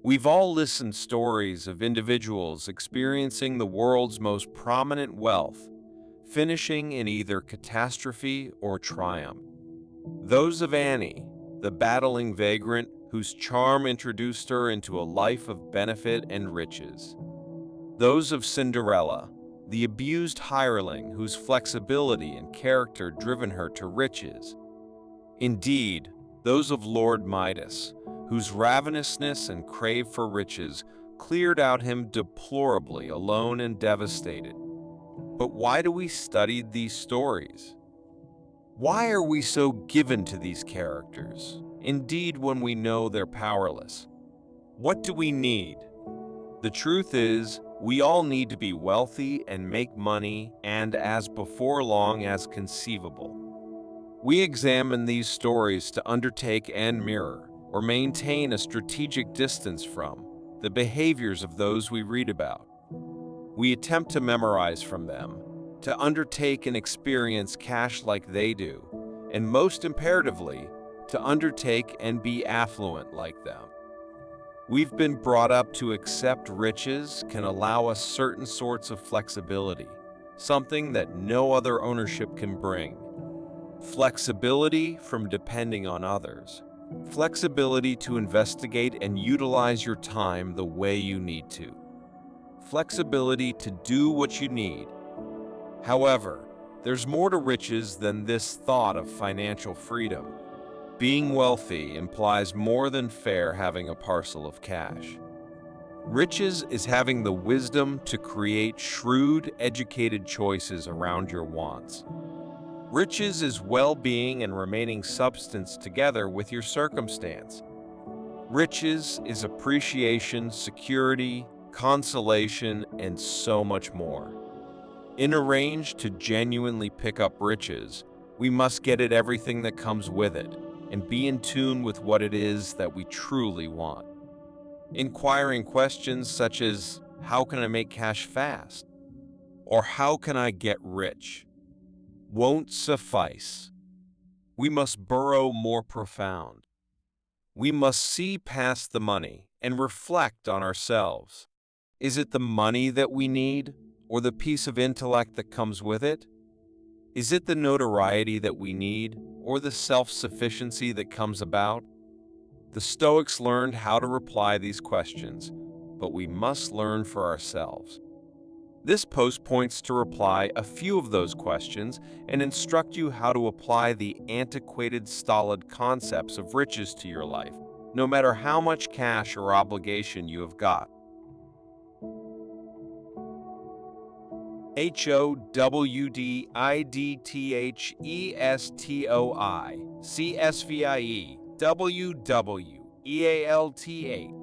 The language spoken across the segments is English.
We've all listened to stories of individuals experiencing the world's most prominent wealth, finishing in either catastrophe or triumph. Those of Annie, the battling vagrant whose charm introduced her into a life of benefit and riches. Those of Cinderella, the abused hireling whose flexibility and character driven her to riches. Indeed, those of Lord Midas, whose ravenousness and crave for riches cleared out him deplorably alone and devastated. But why do we study these stories? Why are we so given to these characters, indeed when we know they're powerless? What do we need? The truth is, we all need to be wealthy and make money, and as before long as conceivable. We examine these stories to undertake and mirror, or maintain a strategic distance from, the behaviors of those we read about. We attempt to memorize from them, to undertake and experience cash like they do, and most imperatively, to undertake and be affluent like them. We've been brought up to accept riches can allow us certain sorts of flexibility, something that no other ownership can bring. Flexibility from depending on others. Flexibility to investigate and utilize your time the way you need to. Flexibility to do what you need. However, there's more to riches than this thought of financial freedom. Being wealthy implies more than fair having a parcel of cash. Riches is having the wisdom to create shrewd, educated choices around your wants. Riches is well-being and remaining substance together with your circumstance. Riches is appreciation, security, consolation, and so much more. In a range to genuinely pick up riches, we must get at everything that comes with it and be in tune with what it is that we truly want. Inquiring questions such as, how can I make cash fast? Or how can I get rich? Won't suffice. We must burrow more profound. We must see past the money and reflect on ourselves. Is it the money that we need, or the piece of intellect that comes with it? Is it the notoriety that we need, or the self-sufficiency that comes about? The Stoics learned how to reply these questions, but we must learn for ourselves. This post points to reply a few of those questions and instruct you how to apply the antiquated, stolid concepts of riches to your life, no matter how much cash or obligation you have got. HOWDIETHESTOICSVIEWWEALT.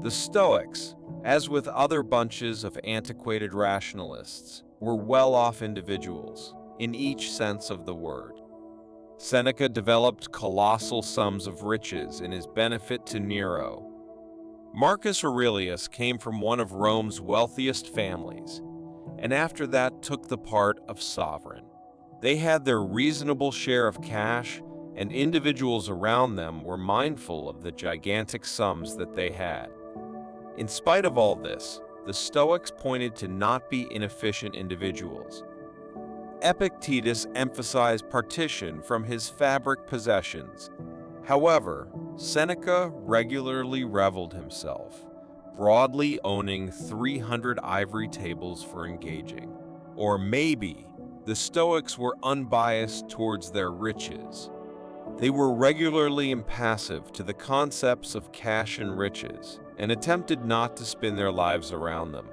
The Stoics, as with other bunches of antiquated rationalists, were well-off individuals, in each sense of the word. Seneca developed colossal sums of riches in his benefit to Nero. Marcus Aurelius came from one of Rome's wealthiest families, and after that took the part of sovereign. They had their reasonable share of cash, and individuals around them were mindful of the gigantic sums that they had. In spite of all this, the Stoics pointed to not be inefficient individuals. Epictetus emphasized partition from his fabric possessions. However, Seneca regularly reveled himself, broadly owning 300 ivory tables for engaging. Or maybe the Stoics were unbiased towards their riches. They were regularly impassive to the concepts of cash and riches, and attempted not to spin their lives around them.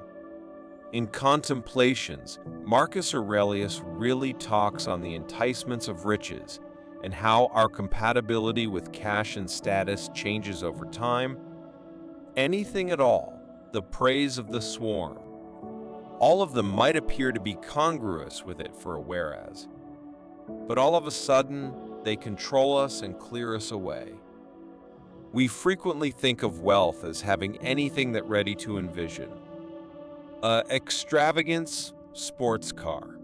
In Contemplations, Marcus Aurelius really talks on the enticements of riches and how our compatibility with cash and status changes over time. Anything at all, the praise of the swarm. All of them might appear to be congruous with it for a whereas, but all of a sudden, they control us and clear us away. We frequently think of wealth as having anything that ready to envision. An extravagance sports car,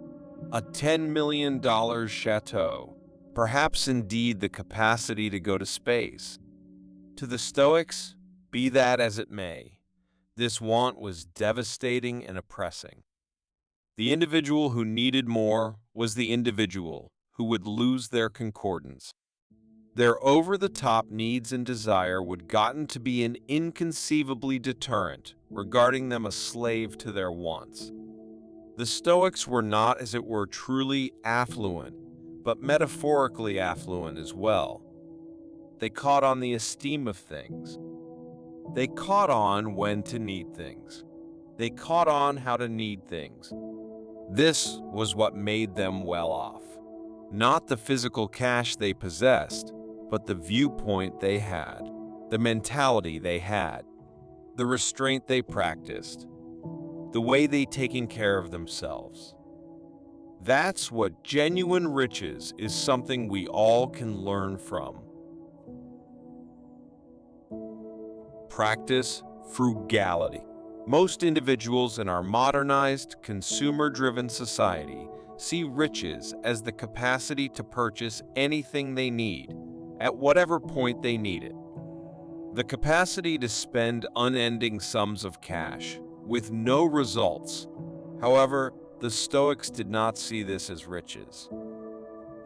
a $10 million chateau, perhaps indeed the capacity to go to space. To the Stoics, Be that as it may, this want was devastating and oppressing. The individual who needed more was the individual who would lose their concordance. Their over-the-top needs and desire would gotten to be an inconceivably deterrent, regarding them a slave to their wants. The Stoics were not, as it were, truly affluent, but metaphorically affluent as well. They caught on the esteem of things. They caught on when to need things. They caught on how to need things. This was what made them well off. Not the physical cash they possessed, but the viewpoint they had, the mentality they had, the restraint they practiced, the way they taken care of themselves. That's what genuine riches is, something we all can learn from. Practice frugality. Most individuals in our modernized, consumer-driven society see riches as the capacity to purchase anything they need, at whatever point they need it. The capacity to spend unending sums of cash, with no results. However, the Stoics did not see this as riches.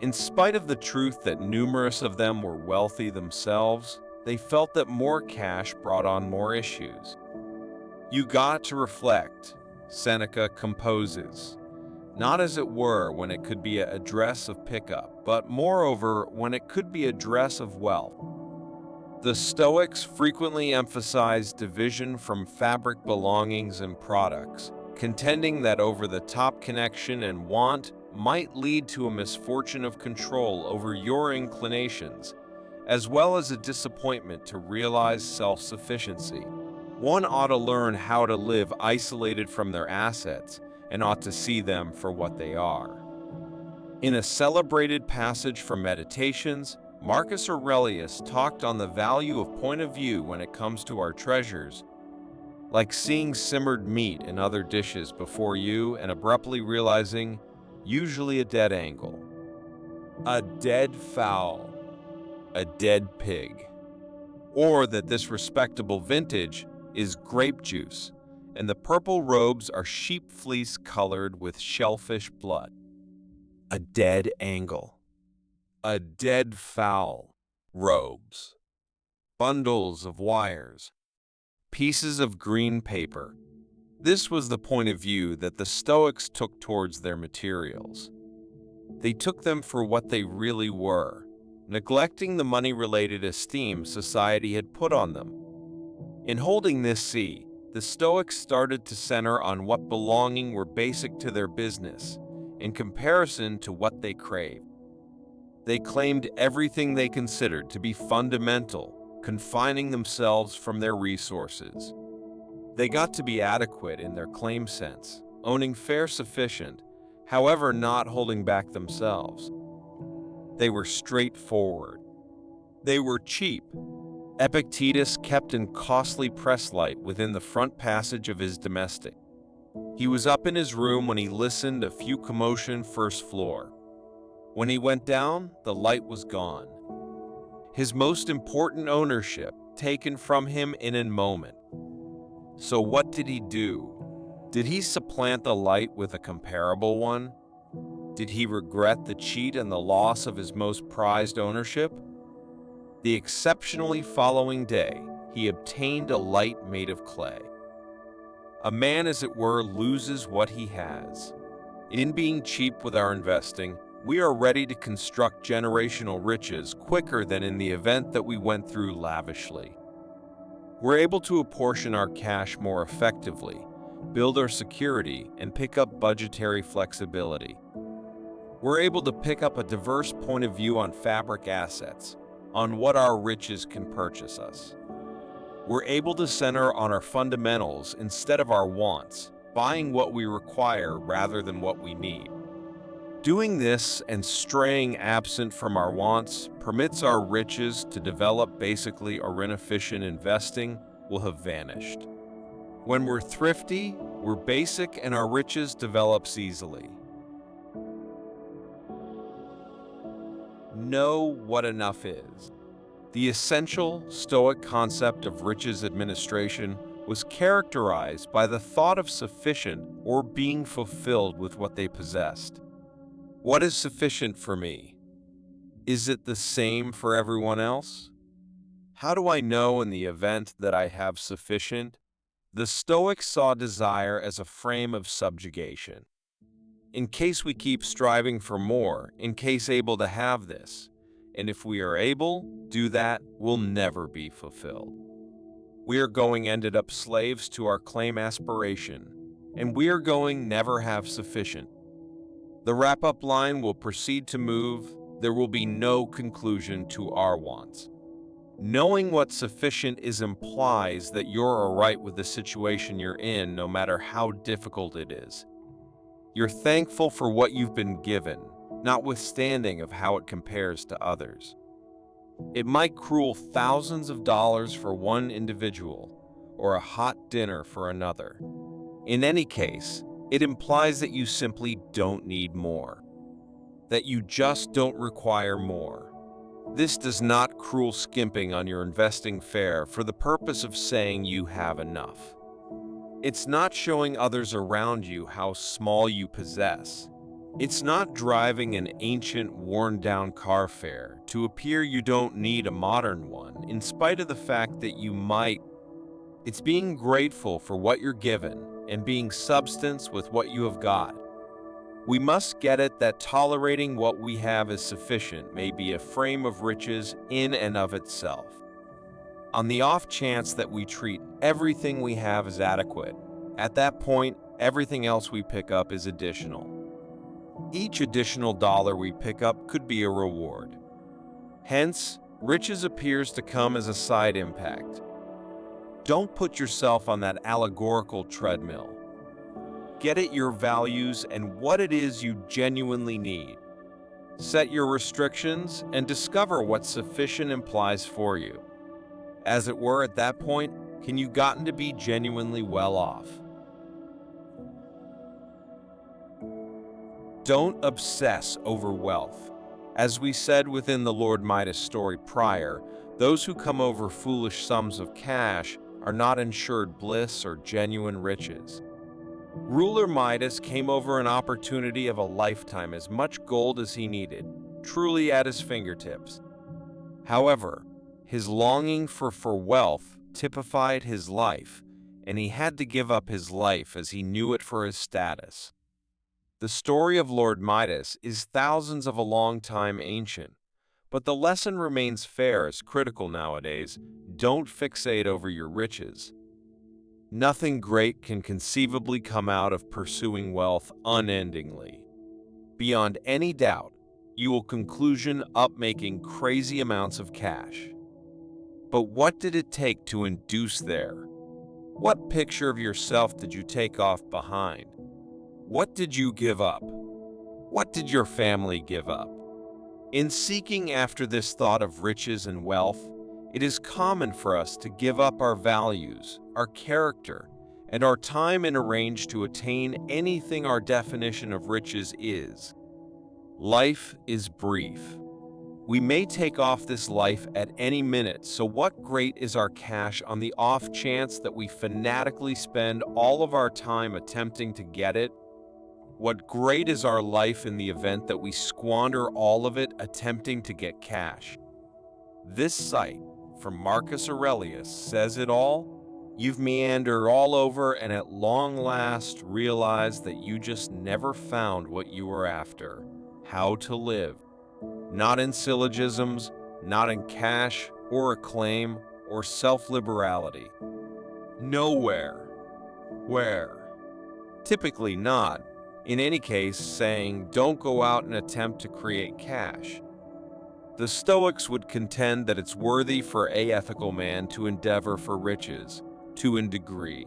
In spite of the truth that numerous of them were wealthy themselves, they felt that more cash brought on more issues. You got to reflect, Seneca composes, not as it were when it could be a dress of pickup, but moreover when it could be a dress of wealth. The Stoics frequently emphasized division from fabric belongings and products, contending that over-the-top connection and want might lead to a misfortune of control over your inclinations, as well as a disappointment to realize self-sufficiency. One ought to learn how to live isolated from their assets and ought to see them for what they are. In a celebrated passage from Meditations, Marcus Aurelius talked on the value of point of view when it comes to our treasures, like seeing simmered meat and other dishes before you and abruptly realizing, usually a dead angle, a dead fowl, a dead pig, or that this respectable vintage is grape juice, and the purple robes are sheep fleece colored with shellfish blood. A dead angle, a dead fowl, robes, bundles of wires, pieces of green paper. This was the point of view that the Stoics took towards their materials. They took them for what they really were, neglecting the money-related esteem society had put on them. In holding this sea, the Stoics started to center on what belonging were basic to their business, in comparison to what they craved. They claimed everything they considered to be fundamental, confining themselves from their resources. They got to be adequate in their claim sense, owning fair sufficient, however not holding back themselves. They were straightforward. They were cheap. Epictetus kept in costly press light within the front passage of his domestic. He was up in his room when he listened a few commotion first floor. When he went down, the light was gone. His most important ownership taken from him in a moment. So what did he do? Did he supplant the light with a comparable one? Did he regret the cheat and the loss of his most prized ownership? The exceptionally following day, he obtained a light made of clay. A man, as it were, loses what he has. In being cheap with our investing, we are ready to construct generational riches quicker than in the event that we went through lavishly. We're able to apportion our cash more effectively, build our security, and pick up budgetary flexibility. We're able to pick up a diverse point of view on fabric assets, on what our riches can purchase us. We're able to center on our fundamentals instead of our wants, buying what we require rather than what we need. Doing this and straying absent from our wants permits our riches to develop. Basically, our inefficient investing will have vanished. When we're thrifty, we're basic and our riches develops easily. Know what enough is. The essential Stoic concept of riches administration was characterized by the thought of sufficient or being fulfilled with what they possessed. What is sufficient for me? Is it the same for everyone else? How do I know in the event that I have sufficient? The Stoics saw desire as a frame of subjugation. In case we keep striving for more, in case able to have this, and if we are able, do that, we'll never be fulfilled. We are going ended up slaves to our claim aspiration, and we are going never have sufficient. The wrap-up line will proceed to move, there will be no conclusion to our wants. Knowing what sufficient is implies that you're all right with the situation you're in, no matter how difficult it is. You're thankful for what you've been given, notwithstanding of how it compares to others. It might accrue thousands of dollars for one individual, or a hot dinner for another. In any case, it implies that you simply don't need more, that you just don't require more. This does not cruel skimping on your investing fare for the purpose of saying you have enough. It's not showing others around you how small you possess. It's not driving an ancient, worn-down car fare to appear you don't need a modern one, in spite of the fact that you might. It's being grateful for what you're given and being substance with what you have got. We must get it that tolerating what we have as sufficient may be a frame of riches in and of itself. On the off chance that we treat everything we have as adequate, at that point, everything else we pick up is additional. Each additional dollar we pick up could be a reward. Hence, riches appears to come as a side impact. Don't put yourself on that allegorical treadmill. Get at your values and what it is you genuinely need. Set your restrictions and discover what sufficient implies for you. As it were, at that point, can you gotten to be genuinely well off? Don't obsess over wealth. As we said within the Lord Midas story prior, those who come over foolish sums of cash are not ensured bliss or genuine riches. Ruler Midas came over an opportunity of a lifetime, as much gold as he needed, truly at his fingertips. However, his longing for wealth typified his life, and he had to give up his life as he knew it for his status. The story of Lord Midas is thousands of a long time ancient, but the lesson remains fair as critical nowadays. Don't fixate over your riches. Nothing great can conceivably come out of pursuing wealth unendingly. Beyond any doubt, you will conclusion up making crazy amounts of cash. But what did it take to induce there? What picture of yourself did you take off behind? What did you give up? What did your family give up? In seeking after this thought of riches and wealth, it is common for us to give up our values, our character, and our time in a range to attain anything our definition of riches is. Life is brief. We may take off this life at any minute, so what great is our cash on the off chance that we fanatically spend all of our time attempting to get it? What great is our life in the event that we squander all of it attempting to get cash? This cite from Marcus Aurelius says it all. You've meandered all over and at long last realized that you just never found what you were after, how to live. Not in syllogisms, not in cash or acclaim or self-liberality. Nowhere. Where? Typically not. In any case, saying, don't go out and attempt to create cash. The Stoics would contend that it's worthy for an ethical man to endeavor for riches, to a degree.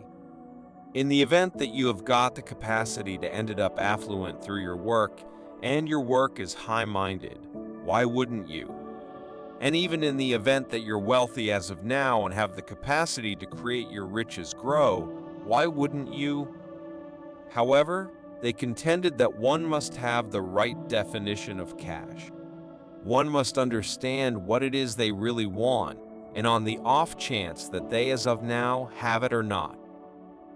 In the event that you have got the capacity to end up affluent through your work, and your work is high-minded, why wouldn't you? And even in the event that you're wealthy as of now and have the capacity to create your riches grow, why wouldn't you? However, they contended that one must have the right definition of cash. One must understand what it is they really want, and on the off chance that they as of now have it or not.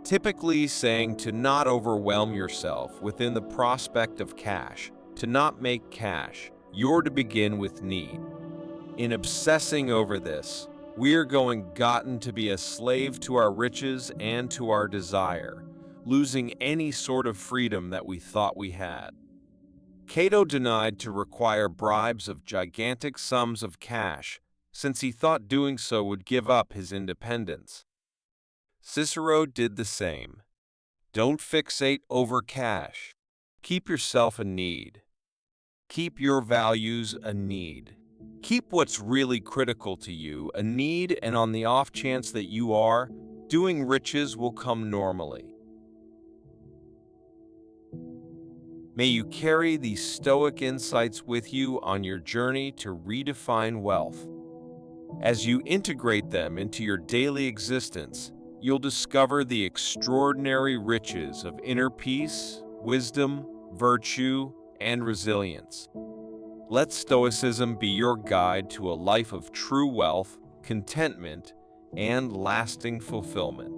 Typically saying to not overwhelm yourself within the prospect of cash, to not make cash, you're to begin with need. In obsessing over this, we are gotten to be a slave to our riches and to our desire, losing any sort of freedom that we thought we had. Cato denied to require bribes of gigantic sums of cash, since he thought doing so would give up his independence. Cicero did the same. Don't fixate over cash. Keep yourself a need. Keep your values a need. Keep what's really critical to you a need, and on the off chance that you are, doing riches will come normally. May you carry these Stoic insights with you on your journey to redefine wealth. As you integrate them into your daily existence, you'll discover the extraordinary riches of inner peace, wisdom, virtue, and resilience. Let Stoicism be your guide to a life of true wealth, contentment, and lasting fulfillment.